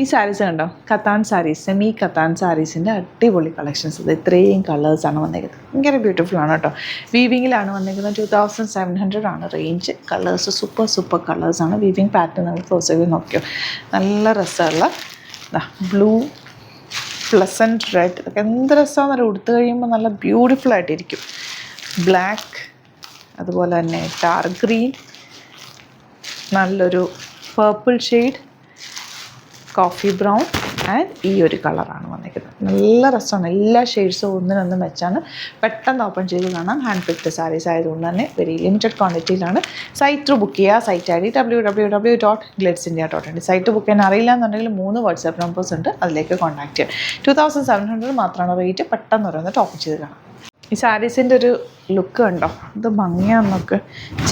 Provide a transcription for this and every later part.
ഈ സാരീസ് കണ്ടോ, കത്താൻ സാരീസ്, സെമി കത്താൻ സാരീസിൻ്റെ അടിപൊളി കളക്ഷൻസ്. ഇത് ഇത്രയും കളേഴ്സാണ് വന്നേക്കുന്നത്. ഭയങ്കര ബ്യൂട്ടിഫുൾ ആണ് കേട്ടോ. വീവിങ്ങിലാണ് വന്നേക്കുന്നത്. 2700 ആണ് റേഞ്ച്. കളേഴ്സ് സൂപ്പർ കളേഴ്സാണ്. വീവിങ് പാറ്റേൺ നമ്മൾ ക്ലോസ് ചെയ്ത് നോക്കിയോ, നല്ല രസമുള്ള ബ്ലൂ, പ്ലസൻറ്റ് റെഡ്, ഇതൊക്കെ എന്ത് രസമാണെന്നറിയാം. ഉടുത്ത് കഴിയുമ്പോൾ നല്ല ബ്യൂട്ടിഫുൾ ആയിട്ടിരിക്കും. ബ്ലാക്ക്, അതുപോലെ തന്നെ ഡാർക്ക് ഗ്രീൻ, നല്ലൊരു purple shade, coffee brown and ഈ ഒരു കളറാണ് വന്നിരിക്കുന്നത്. നല്ല രസമാണ്. എല്ലാ ഷെയ്ഡ്സും ഒന്നിനൊന്ന് വെച്ചാണ്. പെട്ടെന്ന് ഓപ്പൺ ചെയ്ത് കാണാം. ഹാൻഡ് പിക്ഡ് സാരീസ് ആയതുകൊണ്ട് തന്നെ വെരി ലിമിറ്റഡ് ക്വാണ്ടിറ്റിയിലാണ്. സൈറ്റ് ത്രൂ ബുക്ക് ചെയ്യുക. സൈറ്റ് ഐ ഡി www.glitzindia.in. സൈറ്റ് ബുക്ക് ചെയ്യാൻ അറിയില്ല എന്നുണ്ടെങ്കിൽ 3 വാട്സാപ്പ് നമ്പേഴ്സ് ഉണ്ട്, അതിലേക്ക് കോൺടാക്ട് ചെയ്യാം. 2700 മാത്രമാണ് റേറ്റ്. പെട്ടെന്ന് ഓരോന്നിട്ട് ഓപ്പൺ ചെയ്ത് കാണാം. ഈ സാരീസിൻ്റെ ഒരു ലുക്ക് കണ്ടോ, ഇത് ഭംഗിയാന്നൊക്കെ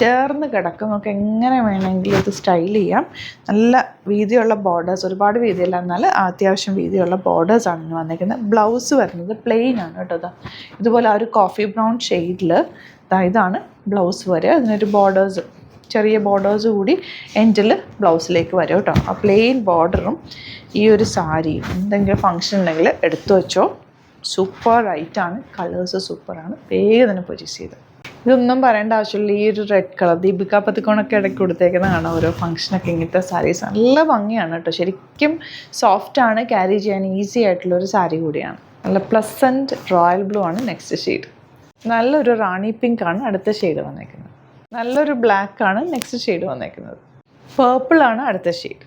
ചേർന്ന് കിടക്കും. നമുക്ക് എങ്ങനെ വേണമെങ്കിലും ഇത് സ്റ്റൈൽ ചെയ്യാം. നല്ല വീതിയുള്ള ബോർഡേഴ്സ്, ഒരുപാട് വീതിയല്ല എന്നാൽ അത്യാവശ്യം വീതിയുള്ള ബോർഡേഴ്സാണ് ഇന്ന് വന്നിരിക്കുന്നത്. ബ്ലൗസ് വരുന്നത് പ്ലെയിൻ ആണ് കേട്ടോ. ഇതുപോലെ ആ ഒരു കോഫി ബ്രൗൺ ഷെയ്ഡിൽ ഇതാണ് ബ്ലൗസ് വരിക. അതിനൊരു ബോർഡേഴ്സ്, ചെറിയ ബോർഡേഴ്സ് കൂടി എൻഡിൽ ബ്ലൗസിലേക്ക് വരും കേട്ടോ. ആ പ്ലെയിൻ ബോർഡറും ഈ ഒരു സാരിയും എന്തെങ്കിലും ഫങ്ഷൻ ഉണ്ടെങ്കിൽ എടുത്തു വെച്ചോ. സൂപ്പർ റൈറ്റാണ്. കളേഴ്സ് സൂപ്പറാണ്. വേഗം തന്നെ പർച്ചേസ് ചെയ്ത്. ഇതൊന്നും പറയേണ്ട ആവശ്യമില്ല. ഈ ഒരു റെഡ് കളർ ദീപിക പതുക്കോണൊക്കെ ഇടയ്ക്ക് കൊടുത്തേക്കുന്ന കാണാം ഓരോ ഫംഗ്ഷനൊക്കെ. ഇങ്ങനത്തെ സാരീസ് നല്ല ഭംഗിയാണ് കേട്ടോ. ശരിക്കും സോഫ്റ്റാണ്, ക്യാരി ചെയ്യാൻ ഈസി ആയിട്ടുള്ളൊരു സാരി കൂടിയാണ്. നല്ല പ്ലസൻറ്റ് റോയൽ ബ്ലൂ ആണ് നെക്സ്റ്റ് ഷെയ്ഡ്. നല്ലൊരു റാണി പിങ്ക് ആണ് അടുത്ത ഷെയ്ഡ് വന്നേക്കുന്നത്. നല്ലൊരു ബ്ലാക്ക് ആണ് നെക്സ്റ്റ് ഷെയ്ഡ് വന്നേക്കുന്നത്. പേർപ്പിളാണ് അടുത്ത ഷെയ്ഡ്.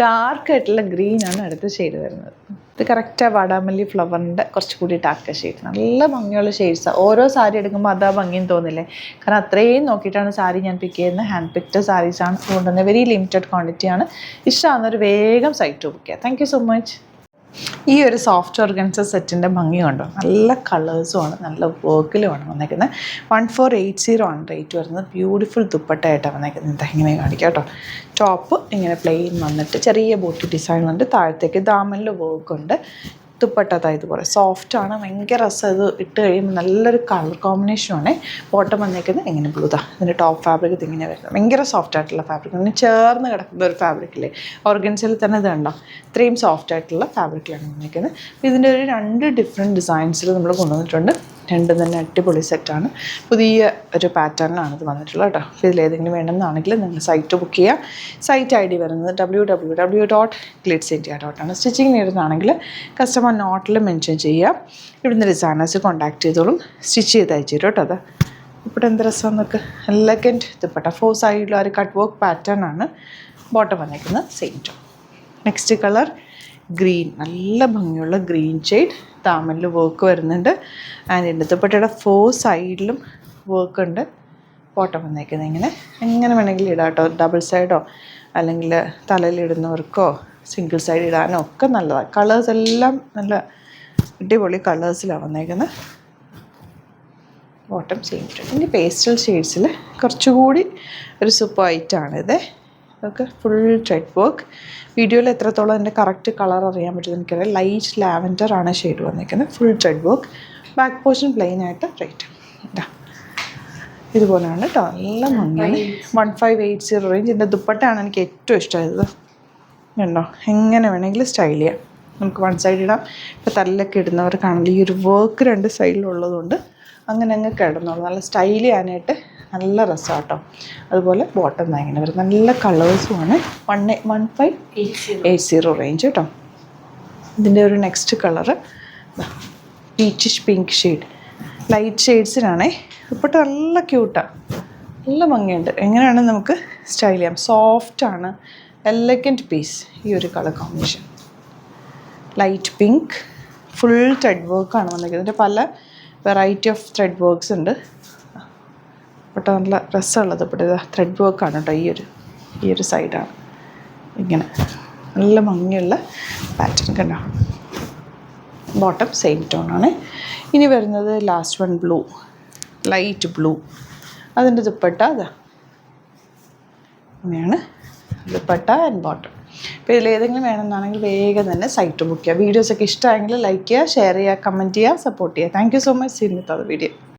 ഡാർക്ക് ആയിട്ടുള്ള ഗ്രീൻ ആണ് അടുത്ത ഷെയ്ഡ് വരുന്നത്. ഇത് കറക്റ്റാണ് വാടാമല്ലി ഫ്ലവറിൻ്റെ കുറച്ചുകൂടി ഡാർക്ക് ഷെയ്ഡ്. നല്ല ഭംഗിയുള്ള ഷെയ്ഡ്സാണ്. ഓരോ സാരി എടുക്കുമ്പോൾ അതാ ഭംഗിയും തോന്നില്ലേ. കാരണം അത്രയും നോക്കിയിട്ടാണ് സാരി ഞാൻ പിക്ക് ചെയ്യുന്നത്. ഹാൻഡ് പിക്ഡ് സാരീസാണ്. അതുകൊണ്ട് തന്നെ വെരി ലിമിറ്റഡ് ക്വാണ്ടിറ്റിയാണ്. ഇഷ്ടമാകുന്നൊരു വേഗം സൈറ്റ് ബുക്ക് ചെയ്യാം. Thank you so much. ഈ ഒരു സോഫ്റ്റ് ഓർഗൻസ സെറ്റിൻ്റെ ഭംഗി കണ്ടോ, നല്ല കളേഴ്സുമാണ്, നല്ല വർക്കിലുമാണ് വന്നേക്കുന്നത്. 1480 ആണ് റേറ്റ് വരുന്നത്. ബ്യൂട്ടിഫുൾ ദുപ്പട്ടയായിട്ടാണ് വന്നേക്കുന്നത്. ഇങ്ങനെ കാണിക്കാം കേട്ടോ. ടോപ്പ് ഇങ്ങനെ പ്ലെയിൻ വന്നിട്ട് ചെറിയ ബോട്ടി ഡിസൈൻ ഉണ്ട്. താഴത്തേക്ക് ദാമനിൽ വർക്കുണ്ട്. ദുപ്പട്ട ഇതുപോലെ സോഫ്റ്റാണ്. ഭയങ്കര രസം. ഇത് ഇട്ട് കഴിയുമ്പോൾ നല്ലൊരു കളർ കോമ്പിനേഷനാണ്. ബോട്ടം വന്നേക്കുന്നത് ഇങ്ങനെ ബ്ലൂ. ഇതിൻ്റെ ടോപ്പ് ഫാബ്രിക് ഇതിങ്ങനെ വരുന്നത് ഭയങ്കര സോഫ്റ്റ് ആയിട്ടുള്ള ഫാബ്രിക്. ഇങ്ങനെ ചേർന്ന് കിടക്കുന്ന ഒരു ഫാബ്രിക്കില്ലേ, ഓർഗൻസിൽ തന്നെ ഇത് കണ്ടോ, ഇത്രയും സോഫ്റ്റ് ആയിട്ടുള്ള ഫാബ്രിക്കിലാണ് വന്നേക്കുന്നത്. ഇതിൻ്റെ ഒരു 2 ഡിഫറെൻറ്റ് ഡിസൈൻസിൽ നമ്മൾ കൊണ്ടുവന്നിട്ടുണ്ട്. രണ്ടും തന്നെ അടിപൊളി സെറ്റാണ്. പുതിയ ഒരു പാറ്റേണിലാണ് ഇത് വന്നിട്ടുള്ളത് കേട്ടോ. ഇതിലേതെങ്കിലും വേണമെന്നാണെങ്കിൽ നിങ്ങൾ സൈറ്റ് ബുക്ക് ചെയ്യുക. സൈറ്റ് ഐ ഡി വരുന്നത് www.glitzindia.in. സ്റ്റിച്ചിങ് നേടുന്നതാണെങ്കിൽ കസ്റ്റമർ നോട്ടിൽ മെൻഷൻ ചെയ്യുക. ഇവിടുന്ന് ഡിസൈനേഴ്സ് കോൺടാക്ട് ചെയ്തോളും. സ്റ്റിച്ച് ചെയ്ത് അയച്ചു തരും കേട്ടോ. അത് ഇവിടെ എന്ത് രസമെന്നൊക്കെ. എലഗൻറ്റ് ദുപ്പട്ട 4 സൈഡിലും ഒരു കട്ട് വർക്ക് പാറ്റേൺ ആണ്. ബോട്ടം വന്നേക്കുന്നത് same tone. Next colour green, നല്ല ഭംഗിയുള്ള ഗ്രീൻ ഷെയ്ഡ്. താമലിൽ വർക്ക് വരുന്നുണ്ട്. ആൻഡ് എൻ്റെ ദുപ്പട്ടയുടെ 4 സൈഡിലും വർക്ക് ഉണ്ട്. ബോട്ടം വന്നേക്കുന്നത് എങ്ങനെ വേണമെങ്കിലും ഇടാം കേട്ടോ. ഡബിൾ സൈഡോ അല്ലെങ്കിൽ തലയിലിടുന്നവർക്കോ സിംഗിൾ സൈഡ് ഇടാനോ ഒക്കെ നല്ലതാണ്. കളേഴ്സ് എല്ലാം നല്ല അടിപൊളി കളേഴ്സിലാണ് വന്നേക്കുന്നത്. Bottom same tone. ഇനി പേസ്റ്റൽ ഷെയ്ഡ്സിൽ കുറച്ചുകൂടി ഒരു സൂപ്പർ ഐറ്റാണിത്. ഇതൊക്കെ ഫുൾ ത്രെഡ് വർക്ക്. വീഡിയോയിൽ എത്രത്തോളം എൻ്റെ കറക്റ്റ് കളർ അറിയാൻ പറ്റും എനിക്കറിയാം. ലൈറ്റ് ലാവൻഡർ ആണ് ഷെയ്ഡ് വന്നിരിക്കുന്നത്. Full thread work. Back portion plain ആയിട്ട് റേറ്റ് ഇതുപോലെയാണ് കേട്ടോ. നല്ല ഭംഗി. 1580 റേഞ്ച്. എൻ്റെ ദുപ്പട്ടയാണ് എനിക്ക് ഏറ്റവും ഇഷ്ടമായത്. കണ്ടോ, എങ്ങനെ വേണമെങ്കിലും സ്റ്റൈൽ ചെയ്യാം. നമുക്ക് 1 സൈഡ് ഇടാം. ഇപ്പോൾ തല്ലൊക്കെ ഇടുന്നവർക്കാണെങ്കിൽ ഈ ഒരു വർക്ക് 2 സൈഡിലുള്ളതുകൊണ്ട് അങ്ങനെ അങ്ങ് കിടന്നോളൂ. നല്ല സ്റ്റൈൽ ചെയ്യാനായിട്ട് നല്ല രസമാണ് കേട്ടോ. അതുപോലെ ബോട്ടം ഇങ്ങനെ വരും. നല്ല കളേഴ്സുമാണ്. 1580 റേഞ്ച് കേട്ടോ. ഇതിൻ്റെ ഒരു next colour peachish pink shade. Light ഷെയ്ഡ്സിനാണേ. ഇപ്പോട്ട് നല്ല ക്യൂട്ടാണ്, നല്ല ഭംഗിയുണ്ട്. എങ്ങനെയാണ് നമുക്ക് സ്റ്റൈൽ ചെയ്യാം. സോഫ്റ്റാണ്, എലഗൻറ്റ് പീസ്. ഈ ഒരു colour combination light pink. Full thread വർക്കാണ് വന്നിരിക്കുന്നത്. ഇതിൻ്റെ പല വെറൈറ്റി ഓഫ് ത്രെഡ് വർക്ക്സ് ഉണ്ട്. ബട്ട് നല്ല രസമുള്ളത് ഇവിടെ ത്രെഡ് വർക്കാണ് കേട്ടോ. ഈ ഒരു സൈഡാണ് ഇങ്ങനെ നല്ല ഭംഗിയുള്ള പാറ്റേൺ കണ്ടോ. ബോട്ടം സെയിം ടോണാണ്. ഇനി വരുന്നത് last one blue, light blue. അതിൻ്റെ ദുപ്പട്ട അങ്ങനെയാണ് ദുപ്പട്ട ആൻഡ് ബോട്ടം. അപ്പോൾ ഇതിലേതെങ്കിലും വേണമെന്നാണെങ്കിൽ വേഗം തന്നെ സൈറ്റ് ബുക്ക് ചെയ്യുക. വീഡിയോസൊക്കെ ഇഷ്ടമായെങ്കിൽ ലൈക്ക് ചെയ്യുക, ഷെയർ ചെയ്യുക, കമൻറ്റ് ചെയ്യുക, സപ്പോർട്ട് ചെയ്യുക. Thank you so much. See with the video.